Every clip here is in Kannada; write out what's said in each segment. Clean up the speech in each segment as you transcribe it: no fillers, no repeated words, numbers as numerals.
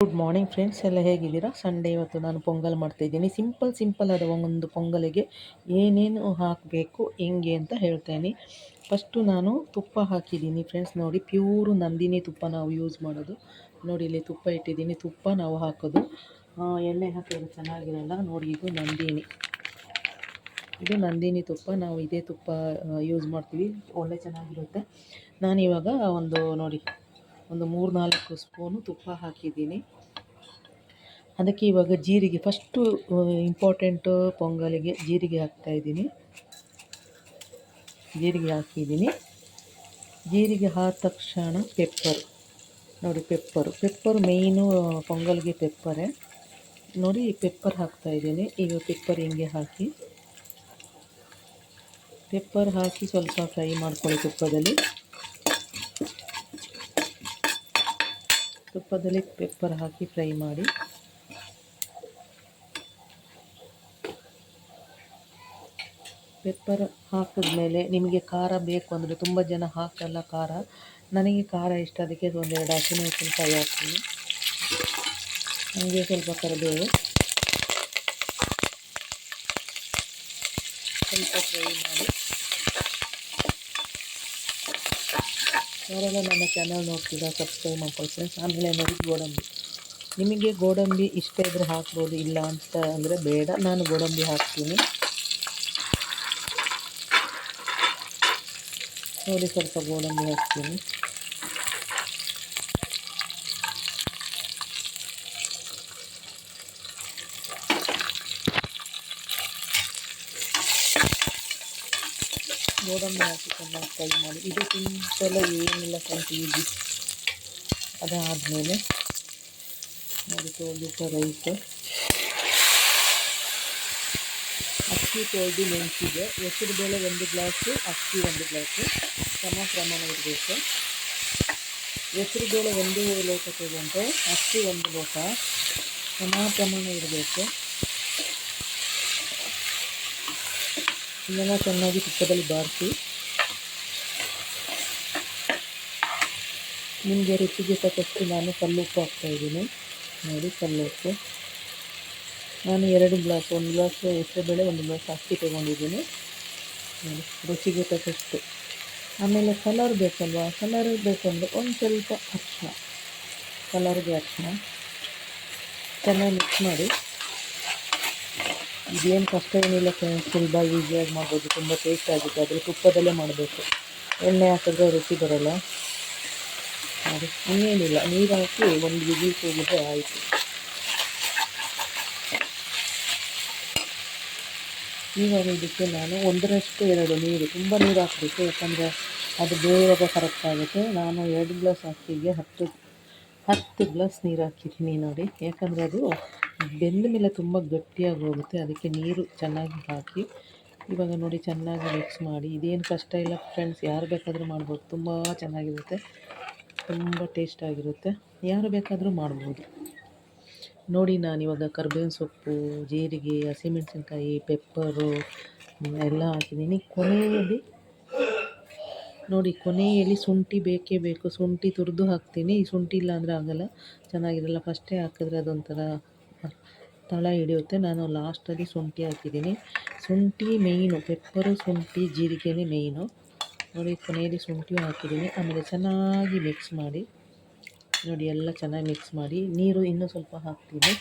ಗುಡ್ ಮಾರ್ನಿಂಗ್ ಫ್ರೆಂಡ್ಸ್, ಎಲ್ಲ ಹೇಗಿದ್ದೀರಾ? ಸಂಡೇ ಇವತ್ತು ನಾನು ಪೊಂಗಲ್ ಮಾಡ್ತಾಯಿದ್ದೀನಿ. ಸಿಂಪಲ್ ಆದ ಒಂದು ಪೊಂಗಲಿಗೆ ಏನೇನು ಹಾಕಬೇಕು ಹೆಂಗೆ ಅಂತ ಹೇಳ್ತೇನೆ. ಫಸ್ಟು ನಾನು ತುಪ್ಪ ಹಾಕಿದ್ದೀನಿ ಫ್ರೆಂಡ್ಸ್. ನೋಡಿ, ಪ್ಯೂರು ನಂದಿನಿ ತುಪ್ಪ ನಾವು ಯೂಸ್ ಮಾಡೋದು. ನೋಡಿ, ಇಲ್ಲಿ ತುಪ್ಪ ಇಟ್ಟಿದ್ದೀನಿ. ತುಪ್ಪ ನಾವು ಹಾಕೋದು, ಎಣ್ಣೆ ಹಾಕಿದ್ರೆ ಚೆನ್ನಾಗಿರಲ್ಲ. ನೋಡಿ, ಇದು ನಂದಿನಿ ತುಪ್ಪ. ನಾವು ಇದೇ ತುಪ್ಪ ಯೂಸ್ ಮಾಡ್ತೀವಿ, ಒಳ್ಳೆ ಚೆನ್ನಾಗಿರುತ್ತೆ. ನಾನಿವಾಗ ಒಂದು 3-4 ಸ್ಪೂನು ತುಪ್ಪ ಹಾಕಿದ್ದೀನಿ. ಅದಕ್ಕೆ ಇವಾಗ ಜೀರಿಗೆ, ಫಸ್ಟು ಇಂಪಾರ್ಟೆಂಟು ಪೊಂಗಲಿಗೆ ಜೀರಿಗೆ ಹಾಕ್ತಾಯಿದ್ದೀನಿ. ಜೀರಿಗೆ ಹಾಕಿದ್ದೀನಿ. ಜೀರಿಗೆ ಆದ ತಕ್ಷಣ ಪೆಪ್ಪರ್. ನೋಡಿ, ಪೆಪ್ಪರು ಮೇಯ್ನು ಪೊಂಗಲ್ಗೆ ಪೆಪ್ಪರೇ. ನೋಡಿ, ಪೆಪ್ಪರ್ ಹಾಕ್ತಾಯಿದ್ದೀನಿ. ಈಗ ಪೆಪ್ಪರ್ ಹಿಂಗೆ ಹಾಕಿ ಸ್ವಲ್ಪ ಫ್ರೈ ಮಾಡ್ಕೊಳ್ಳಿ ತುಪ್ಪದಲ್ಲಿ ಪೆಪ್ಪರ್ ಹಾಕಿ ಫ್ರೈ ಮಾಡಿ. ಪೆಪ್ಪರ್ ಹಾಕಿದ್ಮೇಲೆ ನಿಮಗೆ ಖಾರ ಬೇಕು ಅಂದರೆ, ತುಂಬ ಜನ ಹಾಕಲ್ಲ ಖಾರ. ನನಗೆ ಖಾರ ಇಷ್ಟ, ಅದಕ್ಕೆ 1-2 ಹಸಿಮೆಣಸಿನಕಾಯಿ ಹಾಕ್ತೀನಿ. ನನಗೆ ಸ್ವಲ್ಪ ಕರಿಬೇವು, ಸ್ವಲ್ಪ ಫ್ರೈ ಮಾಡಿ. ಯಾರೆಲ್ಲ ನನ್ನ ಚಾನಲ್ ನೋಡ್ತೀರಾ ಸಬ್ಸ್ಕ್ರೈಬ್ ಮಾಡ್ಕೊಳ್ಳಿ ಫ್ರೆಂಡ್ಸ್. ಆಮೇಲೆ ನೋಡಿ, ನಿಮಗೆ ಗೋಡಂಬಿ ಇಷ್ಟ ಇದ್ದರೆ ಹಾಕ್ಬೋದು, ಇಲ್ಲ ಅಂತ ಅಂದರೆ ಬೇಡ. ನಾನು ಗೋಡಂಬಿ ಹಾಕ್ತೀನಿ. ನೋಡಿ, ಸ್ವಲ್ಪ ಗೋಡಂಬಿ ಹಾಕ್ತೀನಿ. ಗೋಡಂಬಿ ಹಾಕಿ ಚೆನ್ನಾಗಿ ಫ್ರೈ ಮಾಡಿ. ಇದು ಸಿಂಪಲ್, ಏನಿಲ್ಲ ಫ್ರೆಂಡ್ಸ್, ಈಜಿ. ಅದಾದಮೇಲೆ ನೋಡಿ, ತೊಳೆದಿಟ್ಟ ರೈಸ್, ಅಕ್ಕಿ ತೊಳೆದು ನೆನೆಸಿದೆ. ಹೆಸರುಬೇಳೆ 1 ಗ್ಲಾಸು, ಅಕ್ಕಿ 1 ಗ್ಲಾಸು, ಸಮ ಪ್ರಮಾಣ ಇರಬೇಕು. ಹೆಸರುಬೇಳೆ 1 ಲೋಟ ತಗೊಂಡ್ರೆ ಅಕ್ಕಿ 1 ಲೋಟ, ಸಮ ಪ್ರಮಾಣ ಇರಬೇಕು. ಇದೆಲ್ಲ ಚೆನ್ನಾಗಿ ತುಪ್ಪದಲ್ಲಿ ಬಾರಿಸಿ. ನಿಮಗೆ ರುಚಿಗೆ ತಕ್ಕಷ್ಟು ನಾನು ಕಲ್ಲುಪ್ಪು ಹಾಕ್ತಾಯಿದ್ದೀನಿ. ನೋಡಿ, ಕಲ್ಲುಪ್ಪು ನಾನು 2 ಗ್ಲಾಸ್, 1 ಗ್ಲಾಸ್ ಹೆಸರುಬೇಳೆ, 1 ಗ್ಲಾಸ್ ಅಕ್ಕಿ ತೊಗೊಂಡಿದ್ದೀನಿ. ನೋಡಿ, ರುಚಿಗೆ ತಕ್ಕಷ್ಟು. ಆಮೇಲೆ ಕಲರ್ ಬೇಕಲ್ವಾ, ಕಲರ್ ಬೇಕಂದರೆ ಒಂದು ಸ್ವಲ್ಪ ಅರಿಶಿನ, ಕಲರ್ಗೆ ಅರಿಶಿನ ಚೆನ್ನಾಗಿ ಮಿಕ್ಸ್ ಮಾಡಿ. ಇದೇನು ಕಷ್ಟ ಏನಿಲ್ಲ ಫ್ರೆಂಡ್ಸ್, ಸುಲಭ ಈಸಿಯಾಗಿ ಮಾಡ್ಬೋದು, ತುಂಬ ಟೇಸ್ಟ್ ಆಗುತ್ತೆ. ಆದರೆ ತುಪ್ಪದಲ್ಲೇ ಮಾಡಬೇಕು, ಎಣ್ಣೆ ಹಾಕಿದ್ರೆ ರುಚಿ ಬರೋಲ್ಲ. ನೋಡಿ, ಇನ್ನೇನಿಲ್ಲ, ನೀರು ಹಾಕಿ 1 ವಿಜಿಲ್ ಕೂಗಿದ್ರೆ ಆಯಿತು. ಇವಾಗ ಇದಕ್ಕೆ ನಾನು 1:2 ನೀರು, ತುಂಬ ನೀರು ಹಾಕಬೇಕು, ಯಾಕಂದರೆ ಅದು ಬೇಗ ಕರೆಕ್ಟ್ ಆಗುತ್ತೆ. ನಾನು 2 ಗ್ಲಾಸ್ ಅಕ್ಕಿಗೆ 10 ಗ್ಲಾಸ್ ನೀರು ಹಾಕಿದ್ದೀನಿ. ನೋಡಿ, ಯಾಕಂದರೆ ಅದು ಬೆಂದ ಮೇಲೆ ತುಂಬ ಗಟ್ಟಿಯಾಗಿ ಹೋಗುತ್ತೆ, ಅದಕ್ಕೆ ನೀರು ಚೆನ್ನಾಗಿ ಹಾಕಿ. ಇವಾಗ ನೋಡಿ, ಚೆನ್ನಾಗಿ ಮಿಕ್ಸ್ ಮಾಡಿ. ಇದೇನು ಕಷ್ಟ ಇಲ್ಲ ಫ್ರೆಂಡ್ಸ್, ಯಾರು ಬೇಕಾದರೂ ಮಾಡ್ಬೋದು, ತುಂಬ ಚೆನ್ನಾಗಿರುತ್ತೆ, ತುಂಬ ಟೇಸ್ಟಾಗಿರುತ್ತೆ, ಯಾರು ಬೇಕಾದರೂ ಮಾಡ್ಬೋದು. ನೋಡಿ, ನಾನಿವಾಗ ಕರ್ಬೇವಿನ ಸೊಪ್ಪು, ಜೀರಿಗೆ, ಹಸಿಮೆಣಸಿನ್ಕಾಯಿ, ಪೆಪ್ಪರು ಎಲ್ಲ ಹಾಕಿದ್ದೀನಿ. ಕೊನೆಯಲ್ಲಿ ಶುಂಠಿ ಬೇಕೇ ಬೇಕು, ಶುಂಠಿ ತುರಿದು ಹಾಕ್ತೀನಿ. ಶುಂಠಿ ಇಲ್ಲ ಅಂದರೆ ಆಗೋಲ್ಲ, ಚೆನ್ನಾಗಿರಲ್ಲ. ಫಸ್ಟೇ ಹಾಕಿದ್ರೆ ಅದೊಂಥರ ತಳ ಹಿಡಿಯುತ್ತೆ. ನಾನು ಲಾಸ್ಟಲ್ಲಿ ಶುಂಠಿ ಹಾಕಿದ್ದೀನಿ. ಶುಂಠಿ ಮೇಯ್ನು, ಪೆಪ್ಪರು, ಶುಂಠಿ, ಜೀರಿಗೆನೇ ಮೇಯ್ನು. ನೋಡಿ, ಕೊನೆಯಲ್ಲಿ ಶುಂಠಿ ಹಾಕಿದ್ದೀನಿ. ಆಮೇಲೆ ಚೆನ್ನಾಗಿ ಮಿಕ್ಸ್ ಮಾಡಿ. ನೋಡಿ, ಎಲ್ಲ ಚೆನ್ನಾಗಿ ಮಿಕ್ಸ್ ಮಾಡಿ. ನೀರು ಇನ್ನೂ ಸ್ವಲ್ಪ ಹಾಕ್ತೀನಿ,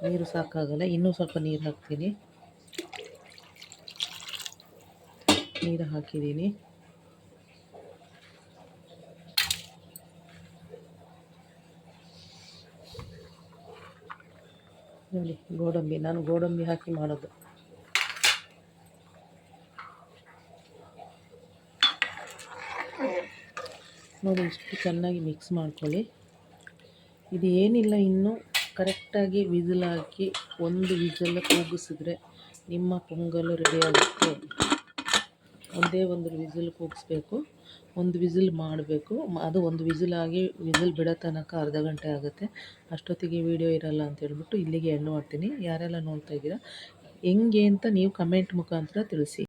ನೀರು ಸಾಕಾಗಲ್ಲ, ಇನ್ನೂ ಸ್ವಲ್ಪ ನೀರು ಹಾಕ್ತೀನಿ. ನೀರು ಹಾಕಿದ್ದೀನಿ. ನೋಡಿ, ನಾನು ಗೋಡಂಬಿ ಹಾಕಿ ಮಾಡೋದು. ನೋಡಿ, ಇಷ್ಟು ಚೆನ್ನಾಗಿ ಮಿಕ್ಸ್ ಮಾಡ್ಕೊಳ್ಳಿ. ಇದು ಏನಿಲ್ಲ, ಇನ್ನೂ ಕರೆಕ್ಟಾಗಿ ವಿಸಿಲ್ ಹಾಕಿ 1 ವಿಸಿಲ್ ಕೂಗಿಸಿದ್ರೆ ನಿಮ್ಮ ಪೊಂಗಲು ರೆಡಿ ಆಗುತ್ತೆ. ಒಂದೇ 1 ವಿಸಿಲ್ ಕೂಗಿಸ್ಬೇಕು, 1 ವಿಸಿಲ್ ಮಾಡಬೇಕು. ಅದು 1 ವಿಸಿಲ್ ಆಗಿ ವಿಸಿಲ್ ಬಿಡೋ ತನಕ ಅರ್ಧ ಗಂಟೆ ಆಗುತ್ತೆ. ಅಷ್ಟೊತ್ತಿಗೆ ವೀಡಿಯೋ ಇರಲ್ಲ ಅಂತ ಹೇಳ್ಬಿಟ್ಟು ಇಲ್ಲಿಗೆ ಎಂಡ್ ಮಾಡ್ತೀನಿ. ಯಾರೆಲ್ಲ ನೋಡ್ತಾ ಇದ್ದೀರಾ ಹೆಂಗೆ ಅಂತ ನೀವು ಕಮೆಂಟ್ ಮುಖಾಂತರ ತಿಳಿಸಿ.